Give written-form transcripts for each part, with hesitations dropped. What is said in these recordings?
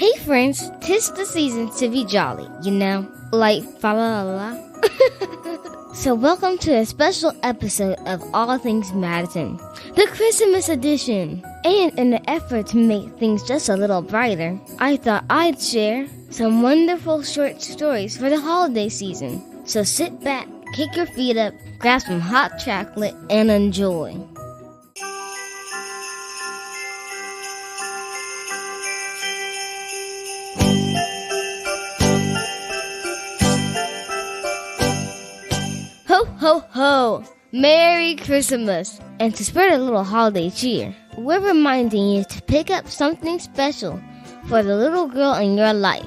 Hey friends, 'tis the season to be jolly, like fa la la. So welcome to a special episode of All Things Madison, the Christmas edition. And in the effort to make things just a little brighter, I thought I'd share some wonderful short stories for the holiday season. So sit back, kick your feet up, grab some hot chocolate, and enjoy. Ho, ho, ho! Merry Christmas! And to spread a little holiday cheer, we're reminding you to pick up something special for the little girl in your life.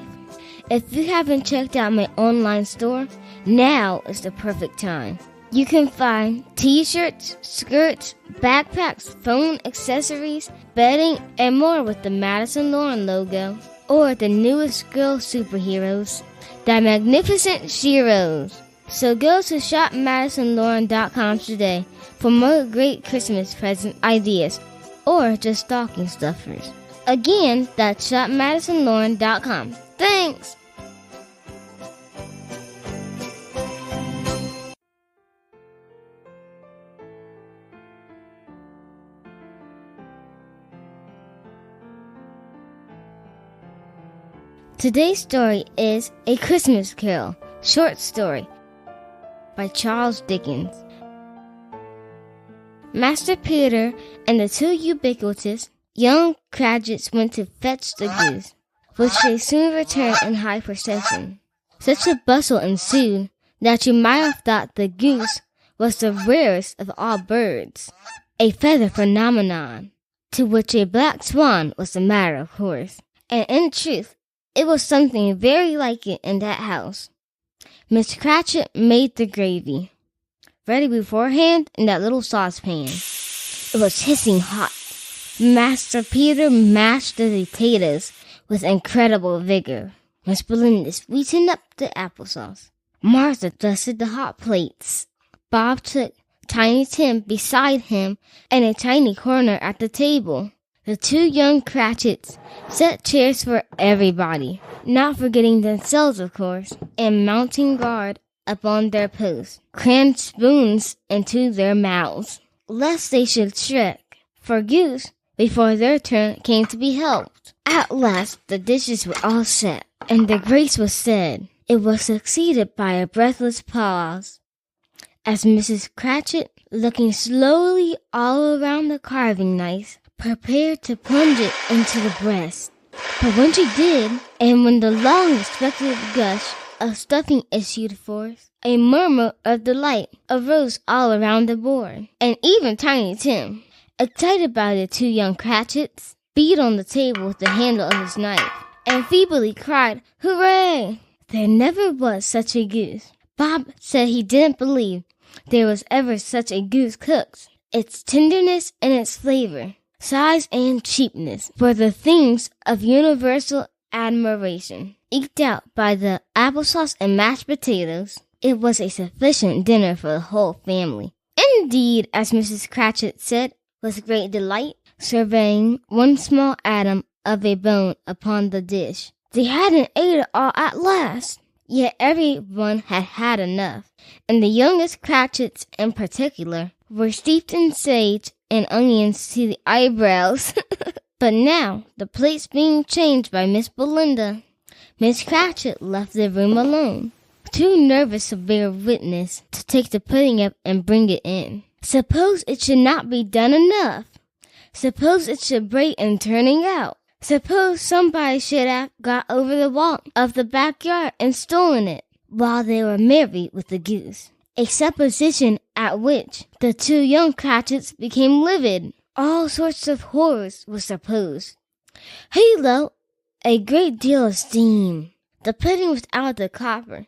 If you haven't checked out my online store, now is the perfect time. You can find t-shirts, skirts, backpacks, phone accessories, bedding, and more with the Madison Lauren logo. Or the newest girl superheroes, the magnificent Sheroes. So go to shopmadisonlauren.com today for more great Christmas present ideas or just stocking stuffers. Again, that's shopmadisonlauren.com. Thanks! Today's story is A Christmas Carol, short story by Charles Dickens. Master Peter and the two ubiquitous young Cratchits went to fetch the goose, which they soon returned in high procession. Such a bustle ensued that you might have thought the goose was the rarest of all birds, a feather phenomenon, to which a black swan was a matter of course. And in truth, it was something very like it in that house. Miss Cratchit made the gravy, ready beforehand in that little saucepan. It was hissing hot. Master Peter mashed the potatoes with incredible vigor. Miss Belinda sweetened up the applesauce. Martha dusted the hot plates. Bob took Tiny Tim beside him in a tiny corner at the table. The two young Cratchits set chairs for everybody, not forgetting themselves, of course, and mounting guard upon their posts, crammed spoons into their mouths, lest they should shriek for goose before their turn came to be helped. At last the dishes were all set, and the grace was said. It was succeeded by a breathless pause, as Mrs. Cratchit, looking slowly all around the carving knife, prepared to plunge it into the breast. But when she did, and when the long-expected gush of stuffing issued forth, a murmur of delight arose all around the board, and even Tiny Tim, excited by the two young Cratchits, beat on the table with the handle of his knife, and feebly cried, "Hooray!" There never was such a goose. Bob said he didn't believe there was ever such a goose cooked. Its tenderness and its flavor, size and cheapness were the things of universal admiration. Eked out by the applesauce and mashed potatoes, it was a sufficient dinner for the whole family. Indeed, as Mrs. Cratchit said with great delight, surveying one small atom of a bone upon the dish, they hadn't ate it all at last. Yet everyone had had enough, and the youngest Cratchits in particular were steeped in sage and onions to the eyebrows. But now, the plates being changed by Miss Belinda, Miss Cratchit left the room alone, too nervous to bear witness to take the pudding up and bring it in. Suppose it should not be done enough? Suppose it should break in turning out? Suppose somebody should have got over the wall of the backyard and stolen it while they were merry with the goose? A supposition at which the two young Cratchits became livid. All sorts of horrors were supposed. Hello! A great deal of steam. The pudding was out of the copper,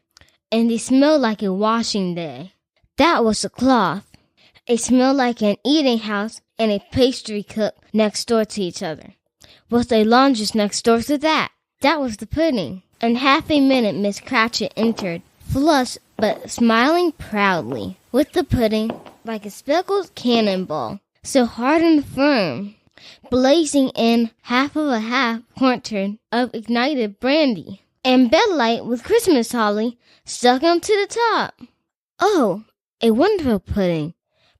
and it smelled like a washing day. That was the cloth. It smelled like an eating house and a pastry cook next door to each other, with a laundress next door to that. That was the pudding. In half a minute Miss Cratchit entered, flushed but smiling proudly, with the pudding like a speckled cannonball, so hard and firm blazing in half of a half quart of ignited brandy, and Bud Light with Christmas holly stuck onto the top. "Oh, a wonderful pudding,"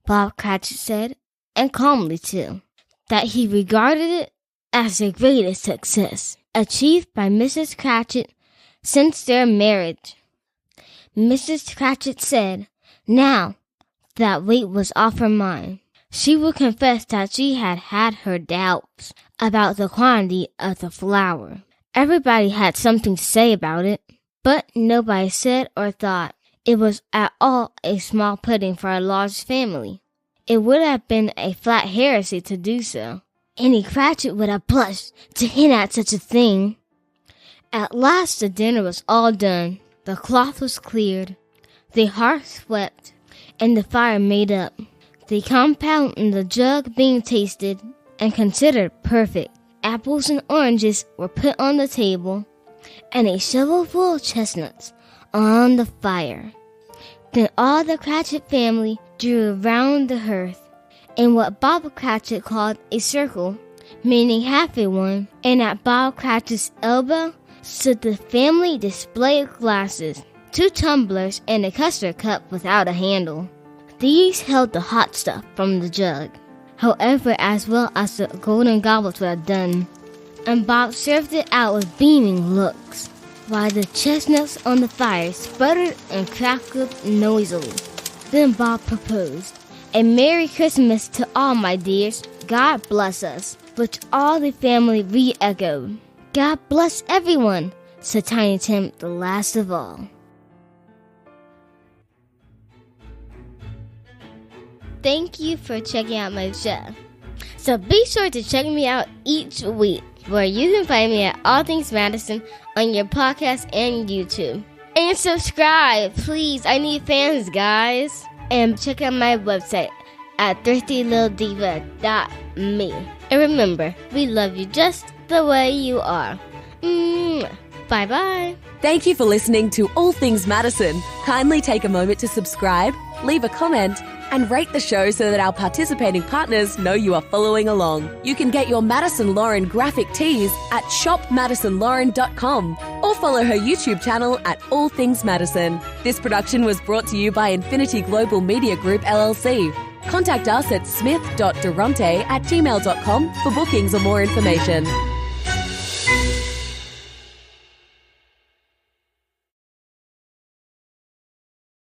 Bob Cratchit said, and calmly too, that he regarded it as the greatest success achieved by Mrs. Cratchit since their marriage. Mrs. Cratchit said, now that weight was off her mind, she would confess that she had had her doubts about the quantity of the flour. Everybody had something to say about it, but nobody said or thought it was at all a small pudding for a large family. It would have been a flat heresy to do so. Any Cratchit would have blushed to hint at such a thing. At last the dinner was all done. The cloth was cleared, the hearth swept, and the fire made up. The compound in the jug being tasted and considered perfect. Apples and oranges were put on the table, and a shovelful of chestnuts on the fire. Then all the Cratchit family drew round the hearth, in what Bob Cratchit called a circle, meaning half a one, and at Bob Cratchit's elbow stood the family display of glasses, 2 tumblers and a custard cup without a handle. These held the hot stuff from the jug, however, as well as the golden goblets would have done, and Bob served it out with beaming looks, while the chestnuts on the fire sputtered and crackled noisily. Then Bob proposed, "A Merry Christmas to all, my dears. God bless us," which all the family re-echoed. "God bless everyone," said Tiny Tim, the last of all. Thank you for checking out my show. So be sure to check me out each week, where you can find me at All Things Madison on your podcast and YouTube. And subscribe, please. I need fans, guys. And check out my website at thriftylittlediva.me. And remember, we love you just the way you are. Bye-bye. Thank you for listening to All Things Madison. Kindly take a moment to subscribe, leave a comment, and rate the show so that our participating partners know you are following along. You can get your Madison Lauren graphic tees at shopmadisonlauren.com or follow her YouTube channel at All Things Madison. This production was brought to you by Infinity Global Media Group LLC. Contact us at smith.durante@gmail.com for bookings or more information.